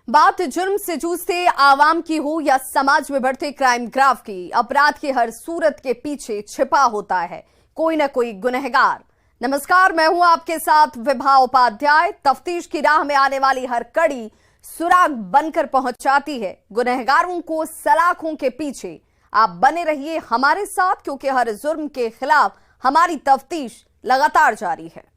बात जुर्म से जूझते आवाम की हो या समाज में बढ़ते क्राइम ग्राफ की, अपराध की हर सूरत के पीछे छिपा होता है कोई ना कोई गुनहगार। नमस्कार, मैं हूं आपके साथ विभा उपाध्याय। तफ्तीश की राह में आने वाली हर कड़ी सुराग बनकर पहुंचाती है गुनहगारों को सलाखों के पीछे। आप बने रहिए हमारे साथ, क्योंकि हर जुर्म के खिलाफ हमारी तफ्तीश लगातार जारी है।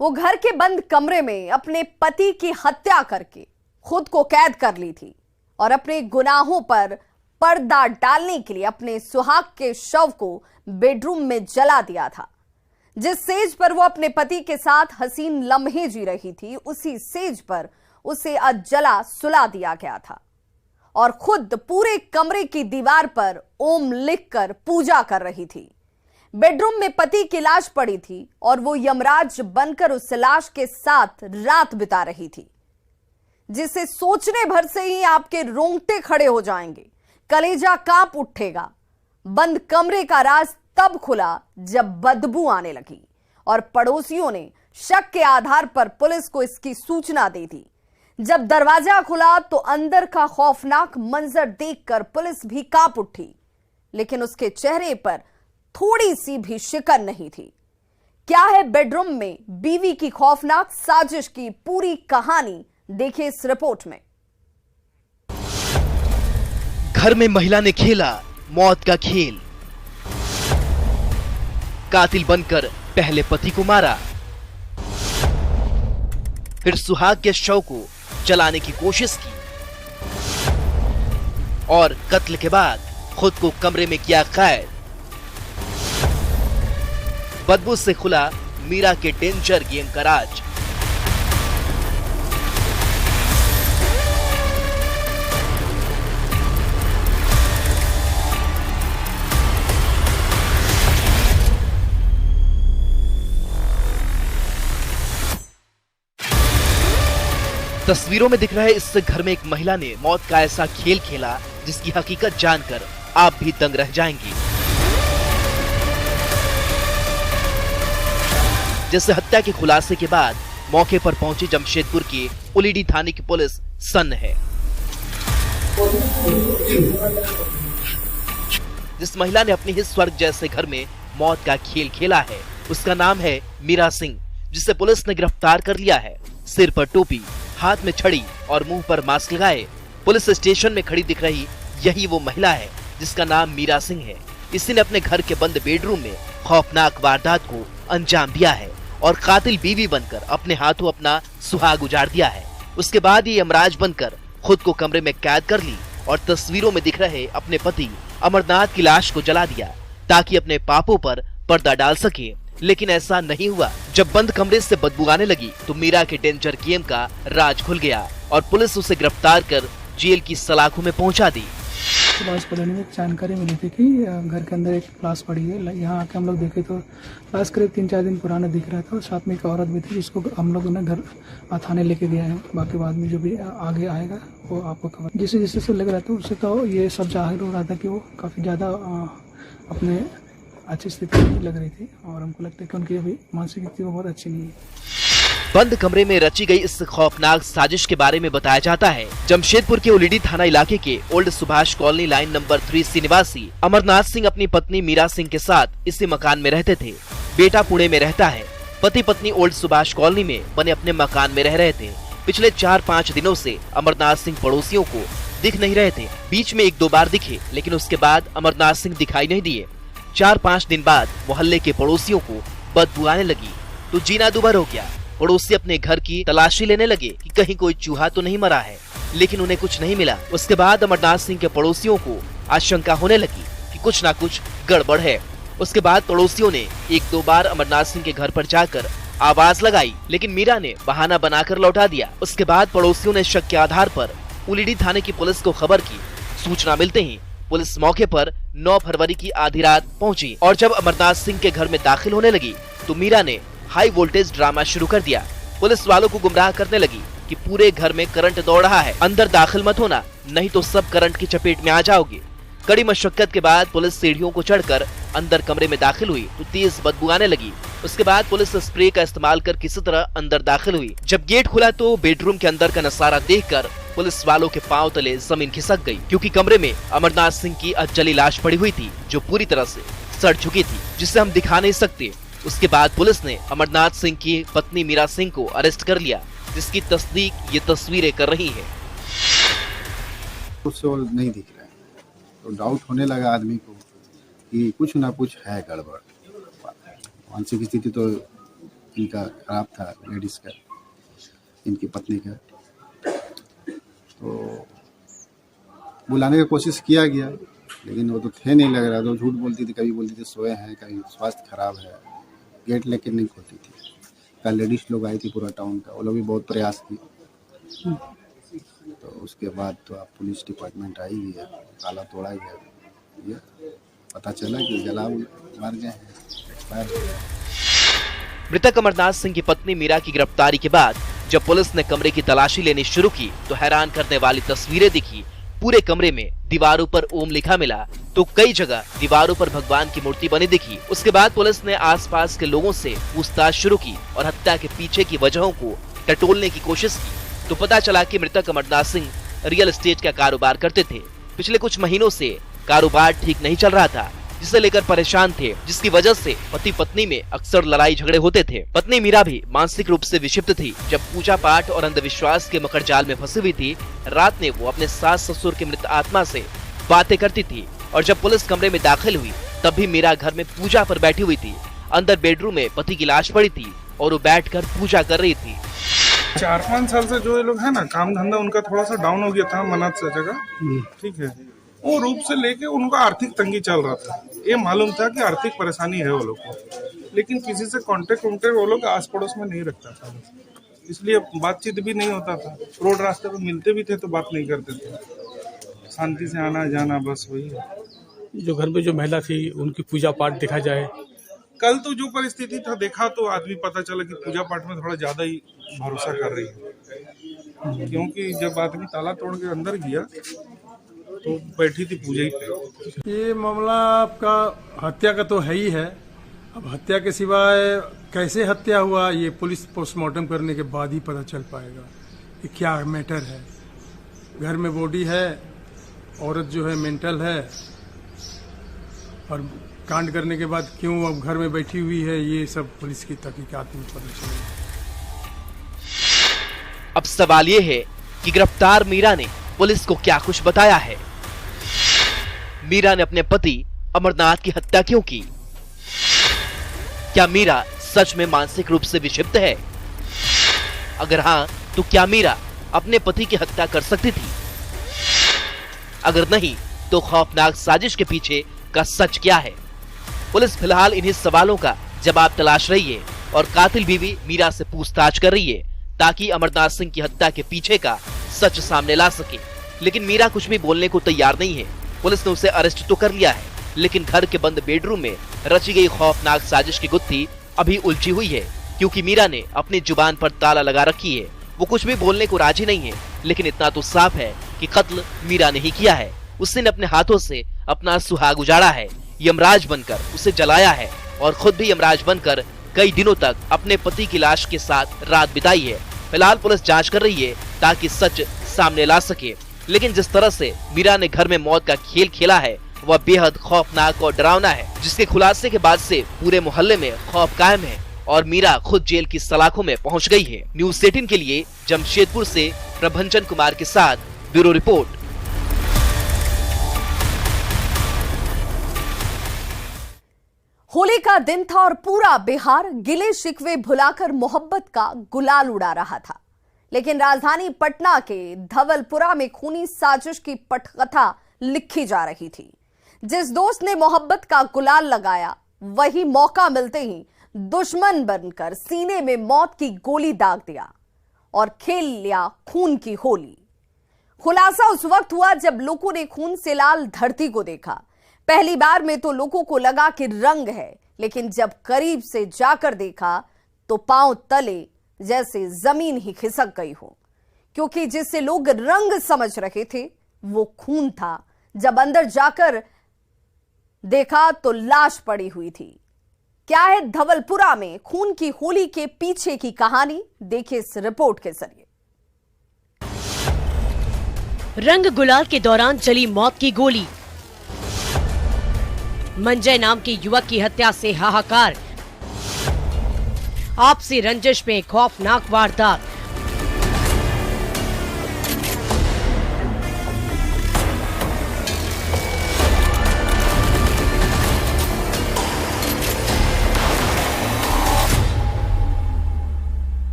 वो घर के बंद कमरे में अपने पति की हत्या करके खुद को कैद कर ली थी और अपने गुनाहों पर पर्दा डालने के लिए अपने सुहाग के शव को बेडरूम में जला दिया था। जिस सेज पर वो अपने पति के साथ हसीन लम्हे जी रही थी, उसी सेज पर उसे अजला सुला दिया गया था और खुद पूरे कमरे की दीवार पर ओम लिखकर पूजा कर रही थी। बेडरूम में पति की लाश पड़ी थी और वो यमराज बनकर उस लाश के साथ रात बिता रही थी, जिसे सोचने भर से ही आपके रोंगटे खड़े हो जाएंगे, कलेजा कांप उठेगा। बंद कमरे का राज तब खुला जब बदबू आने लगी और पड़ोसियों ने शक के आधार पर पुलिस को इसकी सूचना दे दी। जब दरवाजा खुला तो अंदर का खौफनाक मंजर देखकर पुलिस भी कांप उठी, लेकिन उसके चेहरे पर थोड़ी सी भी शिकन नहीं थी। क्या है बेडरूम में बीवी की खौफनाक साजिश की पूरी कहानी, देखिए इस रिपोर्ट में। घर में महिला ने खेला मौत का खेल। कातिल बनकर पहले पति को मारा, फिर सुहाग के शव को जलाने की कोशिश की और कत्ल के बाद खुद को कमरे में किया कैद। बदबू से खुला मीरा के डेंजर गेम का राज। तस्वीरों में दिख रहे इस घर में एक महिला ने मौत का ऐसा खेल खेला जिसकी हकीकत जानकर आप भी दंग रह जाएंगी। जैसे हत्या के खुलासे के बाद मौके पर पहुंची जमशेदपुर की उलीडी थाने की पुलिस सन्न है। जिस महिला ने अपने ही स्वर्ग जैसे घर में मौत का खेल खेला है, उसका नाम है मीरा सिंह, जिसे पुलिस ने गिरफ्तार कर लिया है। सिर पर टोपी, हाथ में छड़ी और मुंह पर मास्क लगाए पुलिस स्टेशन में खड़ी दिख रही यही वो महिला है जिसका नाम मीरा सिंह है। इसी ने अपने घर के बंद बेडरूम में खौफनाक वारदात को अंजाम दिया है और कातिल बीवी बनकर अपने हाथों अपना सुहाग उजाड़ दिया है। उसके बाद ये यमराज बनकर खुद को कमरे में कैद कर ली और तस्वीरों में दिख रहे अपने पति अमरनाथ की लाश को जला दिया ताकि अपने पापों पर पर्दा डाल सके। लेकिन ऐसा नहीं हुआ। जब बंद कमरे से बदबू आने लगी तो मीरा के डेंजर गेम का राज खुल गया और पुलिस उसे गिरफ्तार कर जेल की सलाखों में पहुंचा दी। लाश पड़ने में जानकारी मिली थी कि घर के अंदर एक लाश पड़ी है। यहाँ आके हम लोग देखे तो लाश करीब 3-4 दिन पुराना दिख रहा था और साथ में एक औरत भी थी जिसको हम लोग ने घर थाने लेके गए हैं। बाकी बाद में जो भी आगे आएगा वो आपको खबर। जैसे जैसे से लग रहा था उससे तो ये सब जाहिर हो रहा था कि वो काफ़ी ज़्यादा अपने अच्छी स्थिति में लग रही थी और हमको लगता है कि उनकी अभी मानसिक स्थिति बहुत अच्छी नहीं है। बंद कमरे में रची गई इस खौफनाक साजिश के बारे में बताया जाता है। जमशेदपुर के उलीडी थाना इलाके के old Subhash colony line number 3 निवासी अमरनाथ सिंह अपनी पत्नी मीरा सिंह के साथ इसी मकान में रहते थे। बेटा पुणे में रहता है। पति पत्नी ओल्ड सुभाष कॉलोनी में बने अपने मकान में रह रहे थे। पिछले 4-5 दिनों से अमरनाथ सिंह पड़ोसियों को दिख नहीं रहे थे। बीच में 1-2 बार दिखे, लेकिन उसके बाद अमरनाथ सिंह दिखाई नहीं दिए। 4-5 दिन बाद मोहल्ले के पड़ोसियों को बदबू आने लगी तो जीना दुभर हो गया। पड़ोसी अपने घर की तलाशी लेने लगे कि कहीं कोई चूहा तो नहीं मरा है, लेकिन उन्हें कुछ नहीं मिला। उसके बाद अमरनाथ सिंह के पड़ोसियों को आशंका होने लगी कि कुछ ना कुछ गड़बड़ है। उसके बाद पड़ोसियों ने 1-2 बार अमरनाथ सिंह के घर पर जाकर आवाज लगाई, लेकिन मीरा ने बहाना बनाकर लौटा दिया। उसके बाद पड़ोसियों ने शक के आधार पर उलीडी थाने की पुलिस को खबर की। सूचना मिलते ही पुलिस मौके पर 9 फरवरी की आधी रात पहुंची और जब अमरनाथ सिंह के घर में दाखिल होने लगी तो मीरा ने हाई वोल्टेज ड्रामा शुरू कर दिया। पुलिस वालों को गुमराह करने लगी कि पूरे घर में करंट दौड़ रहा है, अंदर दाखिल मत होना, नहीं तो सब करंट की चपेट में आ जाओगे। कड़ी मशक्कत के बाद पुलिस सीढ़ियों को चढ़कर अंदर कमरे में दाखिल हुई तो तेज बदबू आने लगी। उसके बाद पुलिस स्प्रे का इस्तेमाल कर किसी तरह अंदर दाखिल हुई। जब गेट खुला तो बेडरूम के अंदर का नजारा देखकर पुलिस वालों के पांव तले जमीन खिसक गई, क्योंकि कमरे में अमरनाथ सिंह की अधजली लाश पड़ी हुई थी जो पूरी तरह से सड़ चुकी थी, जिसे हम दिखा नहीं सकते। उसके बाद पुलिस ने अमरनाथ सिंह की पत्नी मीरा सिंह को अरेस्ट कर लिया, जिसकी तस्दीक ये तस्वीरें कर रही है। उससे नहीं दिख रहा है तो डाउट होने लगा आदमी को कि कुछ ना कुछ है गड़बड़। मानसिक स्थिति तो इनका खराब था, लेडीज का, इनकी पत्नी का। तो बुलाने की कोशिश किया गया लेकिन वो तो थे नहीं, लग रहा। तो झूठ बोलती थी, कभी बोलती थी सोए हैं, कभी स्वास्थ्य खराब है, गेट लेके नहीं खोलती थी। कल लेडीज लोग आई थी पूरा टाउन का, वो लोग भी बहुत प्रयास किए। तो उसके बाद तो आप पुलिस डिपार्टमेंट आई ही है, ताला तोड़ा गया, ये पता चला कि जला मार गए हैं, एक्सपायर हो गए। मृतक अमरनाथ सिंह की पत्नी मीरा की गिरफ्तारी के बाद जब पुलिस ने कमरे की तलाशी लेनी शुरू की तो हैरान करने वाली तस्वीरें दिखी। पूरे कमरे में दीवारों पर ओम लिखा मिला तो कई जगह दीवारों पर भगवान की मूर्ति बनी दिखी। उसके बाद पुलिस ने आसपास के लोगों से पूछताछ शुरू की और हत्या के पीछे की वजहों को टटोलने की कोशिश की तो पता चला कि मृतक अमरनाथ सिंह रियल एस्टेट का कारोबार करते थे। पिछले कुछ महीनों से कारोबार ठीक नहीं चल रहा था, जिसे लेकर परेशान थे, जिसकी वजह से पति पत्नी में अक्सर लड़ाई झगड़े होते थे। पत्नी मीरा भी मानसिक रूप से विक्षिप्त थी। जब पूजा पाठ और अंधविश्वास के मकर जाल में फंसी हुई थी, रात में वो अपने सास ससुर की मृत आत्मा से बातें करती थी और जब पुलिस कमरे में दाखिल हुई तब भी मीरा घर में पूजा पर बैठी हुई थी। अंदर बेडरूम में पति की लाश पड़ी थी और वो बैठकर पूजा कर रही थी। 4-5 साल से जो ये लोग है ना, काम धंधा उनका थोड़ा सा डाउन हो गया था मनात से जगह, ठीक है। वो रूप से लेके उनका आर्थिक तंगी चल रहा था। ये मालूम था कि आर्थिक परेशानी है वो लोग को, लेकिन किसी से कांटेक्ट वो लोग आस पड़ोस में नहीं रखता था, इसलिए बातचीत भी नहीं होता था। रोड रास्ते पे मिलते भी थे तो बात नहीं करते थे, शांति से आना जाना, बस वही है। जो घर में जो महिला थी उनकी पूजा पाठ देखा जाए, कल तो जो परिस्थिति था देखा तो आदमी पता चला कि पूजा पाठ में थोड़ा ज्यादा ही भरोसा कर रही है, क्योंकि जब आदमी ताला तोड़ के अंदर गया तो बैठी थी पूजा ही पे। ये मामला आपका हत्या का तो है ही है। अब हत्या के सिवाय कैसे हत्या हुआ ये पुलिस पोस्टमार्टम करने के बाद ही पता चल पाएगा कि क्या मैटर है। घर में बॉडी है, औरत जो है मेंटल है, और कांड करने के बाद क्यों अब घर में बैठी हुई है ये सब पुलिस की तहकीकात में पता चलेगा। अब सवाल ये है कि गिरफ्तार मीरा ने पुलिस को क्या कुछ बताया है। मीरा ने अपने पति अमरनाथ की हत्या क्यों की? क्या मीरा सच में मानसिक रूप से विक्षिप्त है? अगर हाँ तो क्या मीरा अपने पति की हत्या कर सकती थी? अगर नहीं तो खौफनाक साजिश के पीछे का सच क्या है? पुलिस फिलहाल इन्हीं सवालों का जवाब तलाश रही है और कातिल बीवी मीरा से पूछताछ कर रही है ताकि अमरनाथ सिंह की हत्या के पीछे का सच सामने ला सके। लेकिन मीरा कुछ भी बोलने को तैयार नहीं है। पुलिस ने उसे अरेस्ट तो कर लिया है, लेकिन घर के बंद बेडरूम में रची गई खौफनाक साजिश की गुत्थी अभी उलझी हुई है, क्योंकि मीरा ने अपनी जुबान पर ताला लगा रखी है। वो कुछ भी बोलने को राजी नहीं है, लेकिन इतना तो साफ है कि कत्ल मीरा ने ही किया है। उसने अपने हाथों से अपना सुहाग उजाड़ा है, यमराज बनकर उसे जलाया है और खुद भी यमराज बनकर कई दिनों तक अपने पति की लाश के साथ रात बिताई है। फिलहाल पुलिस जांच कर रही है ताकि सच सामने ला सके, लेकिन जिस तरह से मीरा ने घर में मौत का खेल खेला है वह बेहद खौफनाक और डरावना है, जिसके खुलासे के बाद से पूरे मोहल्ले में खौफ कायम है और मीरा खुद जेल की सलाखों में पहुंच गई है। न्यूज़ 18 के लिए जमशेदपुर से प्रभंजन कुमार के साथ ब्यूरो रिपोर्ट। होली का दिन था और पूरा बिहार गिले शिकवे भुलाकर मोहब्बत का गुलाल उड़ा रहा था, लेकिन राजधानी पटना के धवलपुरा में खूनी साजिश की पटकथा लिखी जा रही थी। जिस दोस्त ने मोहब्बत का गुलाल लगाया वही मौका मिलते ही दुश्मन बनकर सीने में मौत की गोली दाग दिया और खेल लिया खून की होली। खुलासा उस वक्त हुआ जब लोगों ने खून से लाल धरती को देखा। पहली बार में तो लोगों को लगा कि रंग है, लेकिन जब करीब से जाकर देखा तो पांव तले जैसे जमीन ही खिसक गई हो, क्योंकि जिसे लोग रंग समझ रहे थे वो खून था जब अंदर जाकर देखा तो लाश पड़ी हुई थी। क्या है धवलपुरा में खून की होली के पीछे की कहानी, देखिए इस रिपोर्ट के जरिए। रंग गुलाल के दौरान चली मौत की गोली, मंजय नाम के युवक की हत्या से हाहाकार, आपसी रंजिश में खौफनाक वारदात।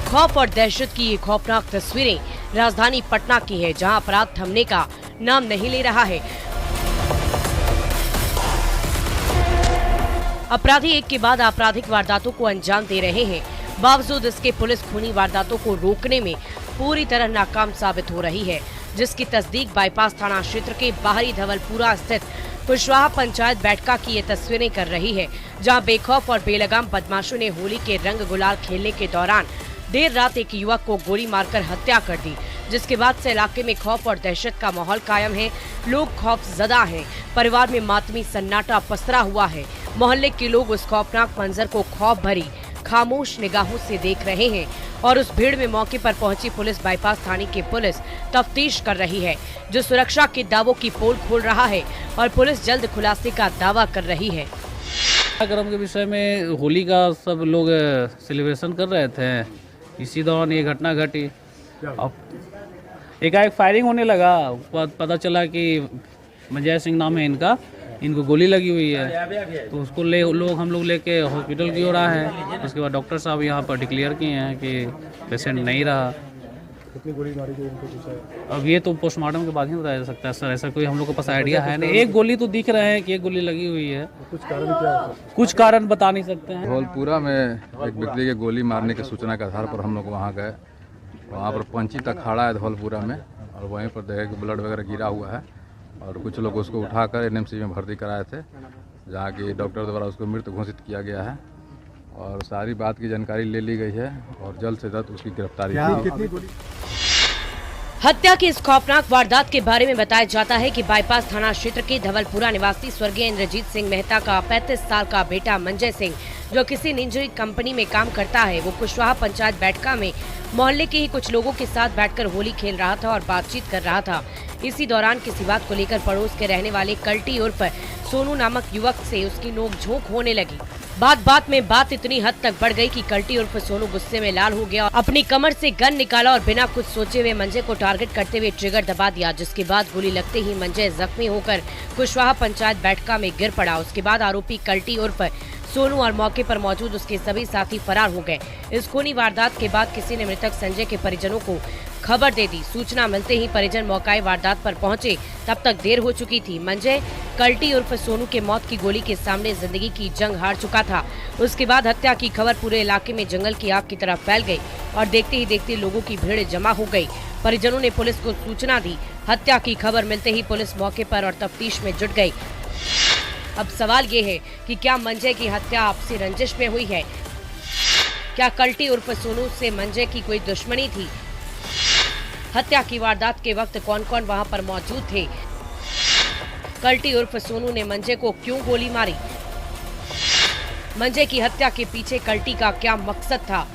खौफ और दहशत की ये खौफनाक तस्वीरें राजधानी पटना की है, जहां अपराध थमने का नाम नहीं ले रहा है। अपराधी एक के बाद आपराधिक वारदातों को अंजाम दे रहे हैं। बावजूद इसके पुलिस खूनी वारदातों को रोकने में पूरी तरह नाकाम साबित हो रही है, जिसकी तस्दीक बाईपास थाना क्षेत्र के बाहरी धवलपुरा स्थित कुशवाहा पंचायत बैठका की ये तस्वीरें कर रही है, जहां बेखौफ और बेलगाम बदमाशों ने होली के रंग गुलाल खेलने के दौरान देर रात एक युवक को गोली मारकर हत्या कर दी, जिसके बाद से इलाके में खौफ और दहशत का माहौल कायम है। लोग खौफजदा हैं, परिवार में मातमी सन्नाटा पसरा हुआ है। मोहल्ले के लोग उस खौफनाक मंजर को खौफ भरी खामोश निगाहों से देख रहे हैं और उस भीड़ में मौके पर पहुंची पुलिस बाईपास थाने की पुलिस तफ्तीश कर रही है, जो सुरक्षा के दावों की पोल खोल रहा है और पुलिस जल्द खुलासे का दावा कर रही है। कार्यक्रम के विषय में होली का सब लोग सेलिब्रेशन कर रहे थे, इसी दौरान ये घटना घटी। अब एकाएक फायरिंग होने लगा, पता चला कि मंजय सिंह नाम है इनको गोली लगी हुई है, तो उसको हम लोग लेके हॉस्पिटल की ओर आए हैं। उसके बाद डॉक्टर साहब यहाँ पर डिक्लेयर किए हैं कि पेशेंट नहीं रहा। कितनी गोली मारी गई उनको कुछ? अब ये तो पोस्टमार्टम के बाद ही बताया जा सकता है सर, ऐसा कोई हम लोग को पास आइडिया है नहीं। एक गोली तो दिख रहे हैं कि एक गोली लगी हुई है, कुछ कारण क्या है? कुछ कारण बता नहीं सकते हैं। धौलपुरा में एक व्यक्ति के गोली मारने की सूचना के आधार पर हम लोग वहाँ गए। वहाँ पर पंची तक खड़ा है धौलपुरा में, और वहीं पर देखे कि ब्लड वगैरह गिरा हुआ है, और कुछ लोग उसको उठाकर एनएमसी में भर्ती कराए थे, जहाँ की डॉक्टर द्वारा उसको मृत घोषित किया गया है, और सारी बात की जानकारी ले ली गई है और जल्द से जल्द उसकी गिरफ्तारी की। हत्या की इस खौफनाक वारदात के बारे में बताया जाता है कि बाईपास थाना क्षेत्र के धवलपुरा निवासी स्वर्गीय इंद्रजीत सिंह मेहता का 35 साल का बेटा मंजय सिंह, जो किसी निजी कंपनी में काम करता है, वो कुशवाहा पंचायत बैठका में मोहल्ले के ही कुछ लोगों के साथ बैठकर होली खेल रहा था और बातचीत कर रहा था। इसी दौरान किसी बात को लेकर पड़ोस के रहने वाले कल्टी उर्फ सोनू नामक युवक से उसकी नोकझोंक होने लगी। बात में बात इतनी हद तक बढ़ गई कि कल्टी उर्फ सोनू गुस्से में लाल हो गया और अपनी कमर से गन निकाला और बिना कुछ सोचे हुए मंजय को टारगेट करते हुए ट्रिगर दबा दिया, जिसके बाद गोली लगते ही मंजय जख्मी होकर कुशवाहा पंचायत बैठका में गिर पड़ा। उसके बाद आरोपी कल्टी उर्फ सोनू और मौके पर मौजूद उसके सभी साथी फरार हो गए। इस खूनी वारदात के बाद किसी ने मृतक संजय के परिजनों को खबर दे दी। सूचना मिलते ही परिजन मौके वारदात पर पहुंचे, तब तक देर हो चुकी थी। मंजय कल्टी उर्फ सोनू के मौत की गोली के सामने जिंदगी की जंग हार चुका था। उसके बाद हत्या की खबर पूरे इलाके में जंगल की आग की तरह फैल गई और देखते ही देखते लोगों की भीड़ जमा हो गई। परिजनों ने पुलिस को सूचना दी। हत्या की खबर मिलते ही पुलिस मौके पर और तफ्तीश में जुट गई। अब सवाल ये है कि क्या मंजय की हत्या आपसी रंजिश में हुई है? क्या कल्टी उर्फ सोनू से मंजय की कोई दुश्मनी थी? हत्या की वारदात के वक्त कौन कौन वहां पर मौजूद थे? कल्टी उर्फ सोनू ने मंजय को क्यों गोली मारी? मंजय की हत्या के पीछे कल्टी का क्या मकसद था?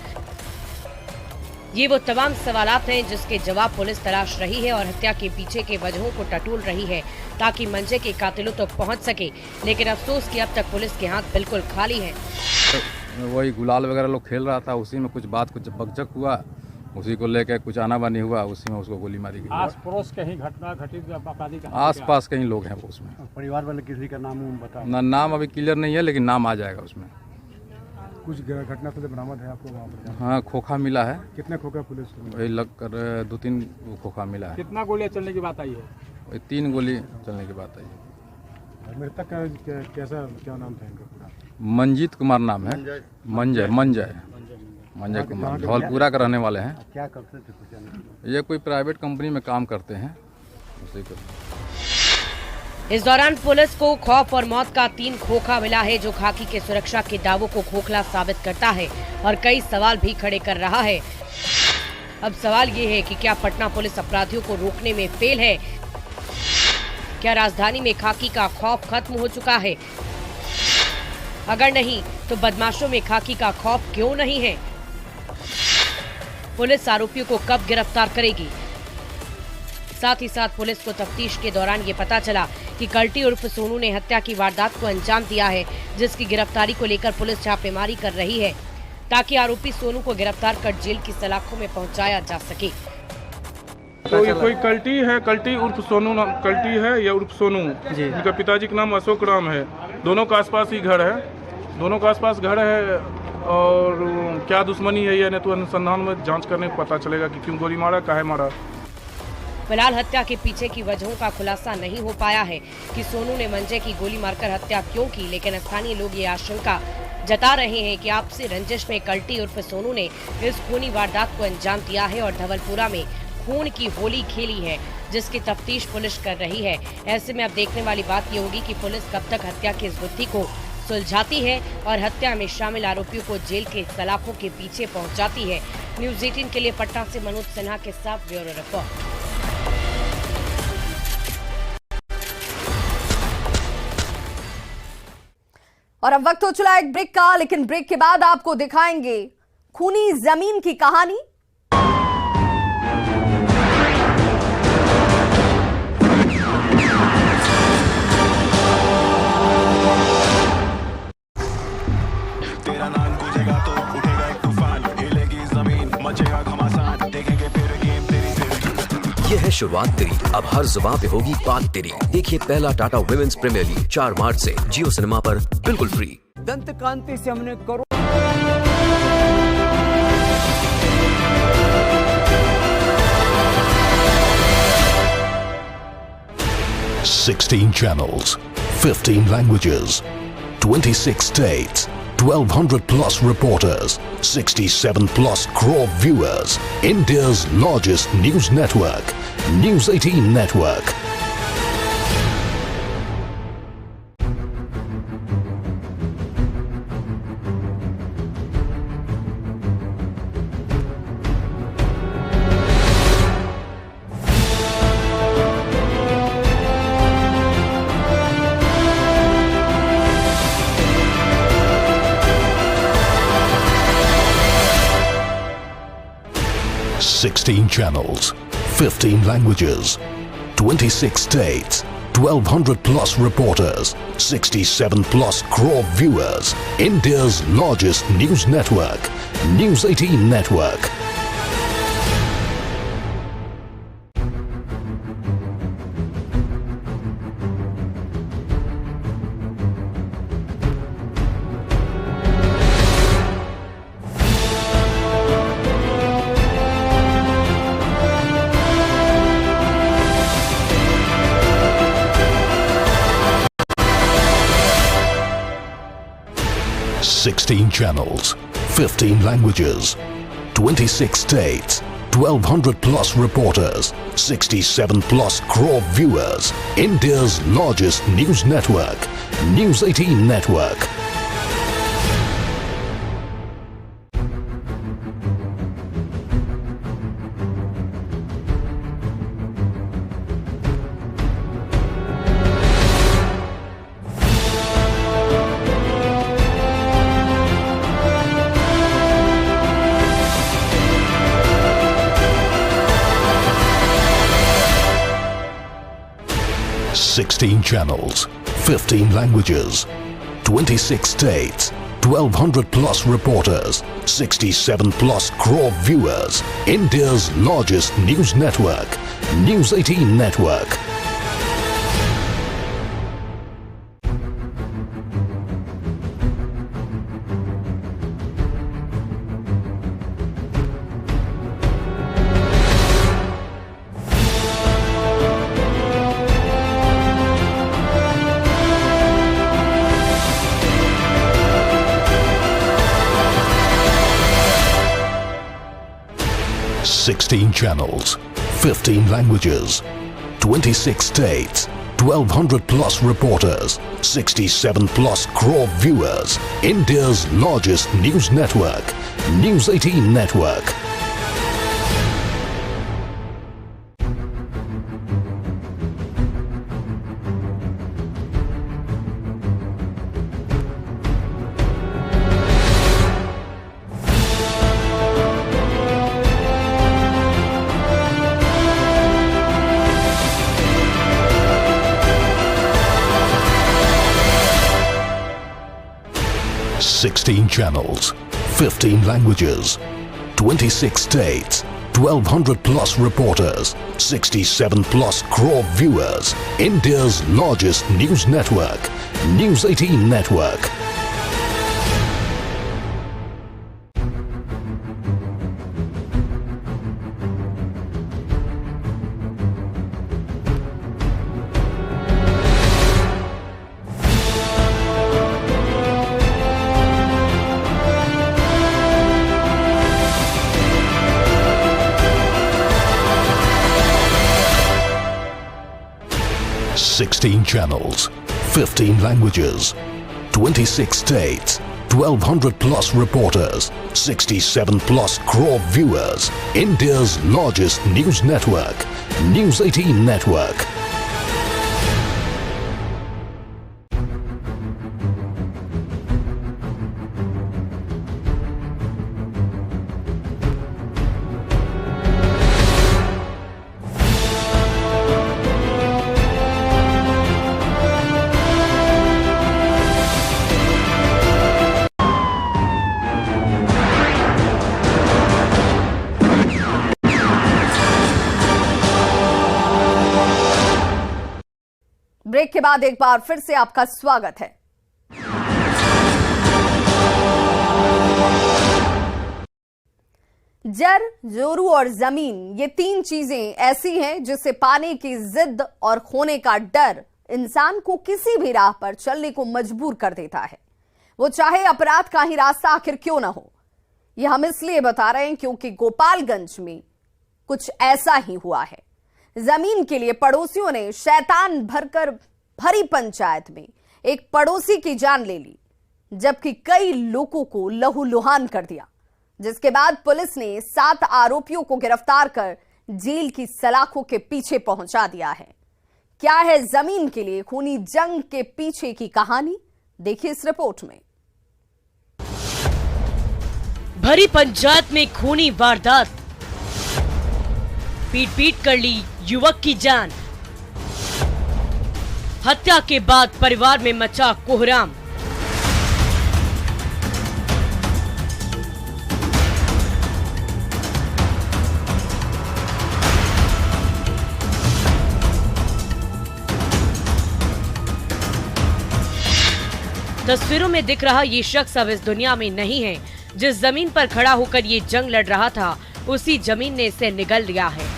ये वो तमाम सवालात हैं जिसके जवाब पुलिस तलाश रही है और हत्या के पीछे के वजहों को टटोल रही है, ताकि मंजय के कातिलों तक पहुंच सके। लेकिन अफसोस कि अब तक पुलिस के हाथ बिल्कुल खाली हैं। वही गुलाल वगैरह लोग खेल रहा था, उसी में कुछ बात कुछ बकझक हुआ, उसी को लेकर कुछ आनाबानी हुआ, उसी में उसको गोली मारी गई। आस पड़ोस कहीं घटना घटित? आस पास कहीं लोग हैं वो उसमें। परिवार वाले किसी का नाम बता? नाम अभी क्लियर नहीं है, लेकिन नाम आ जाएगा उसमें। कुछ घटना से बरामद है आपको वहाँ पर? हाँ, खोखा मिला है। कितने खोखा पुलिस? वही लग कर 2-3 खोखा मिला है। कितना गोलियां चलने की बात आई है? वही 3 गोली चलने की बात आई है। मृतक का कैसा क्या नाम था इनका पूरा? मंजीत कुमार नाम है। मंजय कुमार धौलपुरा का रहने वाले हैं। क्या करते थे? ये कोई प्राइवेट कंपनी में काम करते हैं, उसी को। इस दौरान पुलिस को खौफ और मौत का 3 खोखा मिला है, जो खाकी के सुरक्षा के दावों को खोखला साबित करता है और कई सवाल भी खड़े कर रहा है। अब सवाल ये है कि क्या पटना पुलिस अपराधियों को रोकने में फेल है? क्या राजधानी में खाकी का खौफ खत्म हो चुका है? अगर नहीं तो बदमाशों में खाकी का खौफ क्यों नहीं है? पुलिस आरोपियों को कब गिरफ्तार करेगी? साथ ही साथ पुलिस को तफ्तीश के दौरान ये पता चला कि कल्टी उर्फ सोनू ने हत्या की वारदात को अंजाम दिया है, जिसकी गिरफ्तारी को लेकर पुलिस छापेमारी कर रही है ताकि आरोपी सोनू को गिरफ्तार कर जेल की सलाखों में पहुंचाया जा सके। तो ये कोई कल्टी है, कल्टी उर्फ सोनू कल्टी है या उर्फ सोनू, इनका पिताजी का नाम अशोक राम है। दोनों का आसपास ही घर है, दोनों का आसपास घर है। और क्या दुश्मनी है या नहीं तो अनुसंधान में जांच करने को पता चलेगा कि क्यों गोली मारा, काहे मारा। फिलहाल हत्या के पीछे की वजहों का खुलासा नहीं हो पाया है कि सोनू ने मंजे की गोली मारकर हत्या क्यों की, लेकिन स्थानीय लोग ये आशंका जता रहे हैं कि आपसी रंजिश में कल्टी उर्फ सोनू ने इस खूनी वारदात को अंजाम दिया है और धवलपुरा में खून की होली खेली है, जिसकी तफ्तीश पुलिस कर रही है। ऐसे में अब देखने वाली बात ये होगी कि पुलिस कब तक हत्या की इस गुत्थी को सुलझाती है और हत्या में शामिल आरोपियों को जेल के सलाखों के पीछे पहुंचाती है। न्यूज़ 18 के लिए पटना से मनोज सिन्हा के साथ ब्यूरो रिपोर्ट। और अब वक्त हो चला एक ब्रेक का, लेकिन ब्रेक के बाद आपको दिखाएंगे खूनी जमीन की कहानी। तेरा नाम गूंजेगा तो उठेगा एक तूफान, हिलेगी जमीन, मचेगा घमासान, देखेंगे फिर गेम तेरी। ये है शुरुआत तेरी, अब हर जुबान पे होगी बात तेरी। देखिए पहला टाटा वुमेन्स प्रीमियर लीग 4 मार्च से जियो सिनेमा पर बिल्कुल फ्री। दंत कांति से हमने करो 16 channels, 15 languages, 26 states, 1200 plus reporters, 67 plus crore viewers. India's largest news network, News 18 Network. Sixteen channels, 15 languages, 26 states, 1200 plus reporters, 67 plus crore viewers. India's largest news network, News 18 Network. Sixteen channels, 15 languages, 26 states, 1200 plus reporters, 67 plus crore viewers. India's largest news network, News 18 Network. Sixteen channels, 15 languages, 26 states, 1200 plus reporters, 67 plus crore viewers. India's largest news network, News 18 Network. Sixteen channels, 15 languages, 26 states, 1200 plus reporters, 67 plus crore viewers. India's largest news network, News 18 Network. 16 channels, 15 languages, 26 states, 1200 plus reporters, 67 plus crore viewers. India's largest news network, News 18 Network. Sixteen channels, 15 languages, 26 states, 1200 plus reporters, 67 plus crore viewers. India's largest news network, News 18 Network. Break के बाद एक बार फिर से आपका स्वागत है। जर, जोरू और जमीन, ये तीन चीजें ऐसी हैं जिसे पाने की जिद और खोने का डर इंसान को किसी भी राह पर चलने को मजबूर कर देता है, वो चाहे अपराध का ही रास्ता आखिर क्यों ना हो। यह हम इसलिए बता रहे हैं क्योंकि गोपालगंज में कुछ ऐसा ही हुआ है। जमीन के लिए पड़ोसियों ने शैतान भरी पंचायत में एक पड़ोसी की जान ले ली, जबकि कई लोगों को लहूलुहान कर दिया, जिसके बाद पुलिस ने 7 आरोपियों को गिरफ्तार कर जेल की सलाखों के पीछे पहुंचा दिया है। क्या है जमीन के लिए खूनी जंग के पीछे की कहानी, देखिए इस रिपोर्ट में। भरी पंचायत में खूनी वारदात, पीट पीट कर ली युवक की जान। हत्या के बाद परिवार में मचा कोहराम। तस्वीरों में दिख रहा ये शख्स अब इस दुनिया में नहीं है। जिस जमीन पर खड़ा होकर ये जंग लड़ रहा था, उसी जमीन ने इसे निगल लिया है,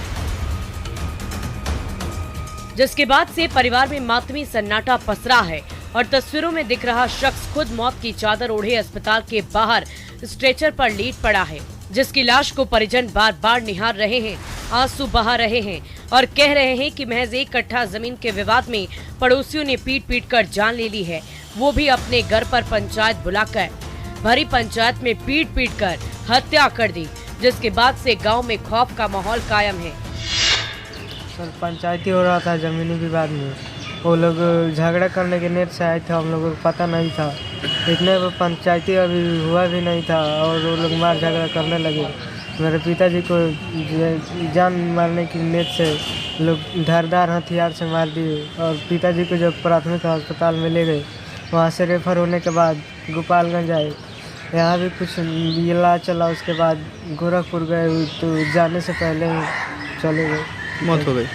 जिसके बाद से परिवार में मातमी सन्नाटा पसरा है। और तस्वीरों में दिख रहा शख्स खुद मौत की चादर ओढ़े अस्पताल के बाहर स्ट्रेचर पर लेट पड़ा है, जिसकी लाश को परिजन बार बार निहार रहे हैं, आंसू बहा रहे हैं और कह रहे हैं कि महज 1 कट्ठा जमीन के विवाद में पड़ोसियों ने पीट पीट कर जान ले ली है, वो भी अपने घर पर पंचायत बुलाकर। भरी पंचायत में पीट पीट कर हत्या कर दी, जिसके बाद से गांव में खौफ का माहौल कायम है। सर, पंचायती हो रहा था जमीनी विवाद में, वो लोग झगड़ा करने के नेट से आए थे, हम लोगों को पता नहीं था, इतने पंचायती अभी हुआ भी नहीं था और वो लोग मार झगड़ा करने लगे। मेरे पिताजी को जान मारने की नेट से लोग धारदार हथियार से मार दिए और पिताजी को जब प्राथमिक अस्पताल में ले गए, वहाँ से रेफर होने के बाद गोपालगंज आए, यहाँ भी कुछ इलाज चला, उसके बाद गोरखपुर गए तो जाने से पहले ही चले गए, मौत हो गई।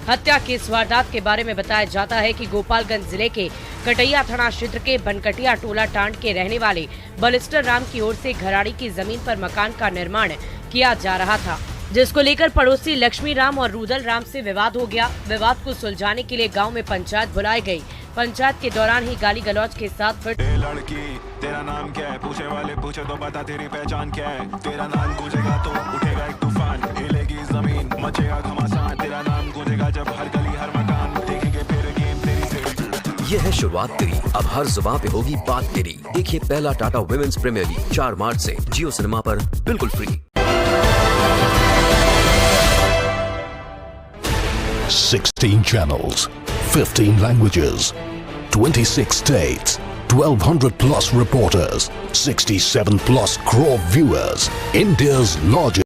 हत्या के इस वारदात के बारे में बताया जाता है कि गोपालगंज जिले के कटैया थाना क्षेत्र के बनकटिया टोला टांड के रहने वाले बलिस्टर राम की ओर से घराड़ी की जमीन पर मकान का निर्माण किया जा रहा था, जिसको लेकर पड़ोसी लक्ष्मी राम और रुदल राम से विवाद हो गया। विवाद को सुलझाने के लिए गांव में पंचायत बुलाई गई। पंचायत के दौरान ही गाली गलौज के साथ लड़की तेरा नाम क्या है, पूछे वाले पूछे तो बता तेरी पहचान क्या है, तेरा नाम गूंजेगा तो उठेगा एक तूफान, हिलेगी जमीन मचेगा घमासान, तेरा नाम गूंजेगा जब हर गली हर मकान, देखेंगे फिर गेम तेरी से। ये है शुरुआत तेरी, अब हर जुबान पे होगी बात तेरी। देखिए पहला टाटा वुमेन्स प्रीमियर लीग 4 मार्च से जियो सिनेमा पर बिल्कुल free. 16 channels, 15 languages, 26 states, 1200 plus reporters, 67 plus crore viewers. India's largest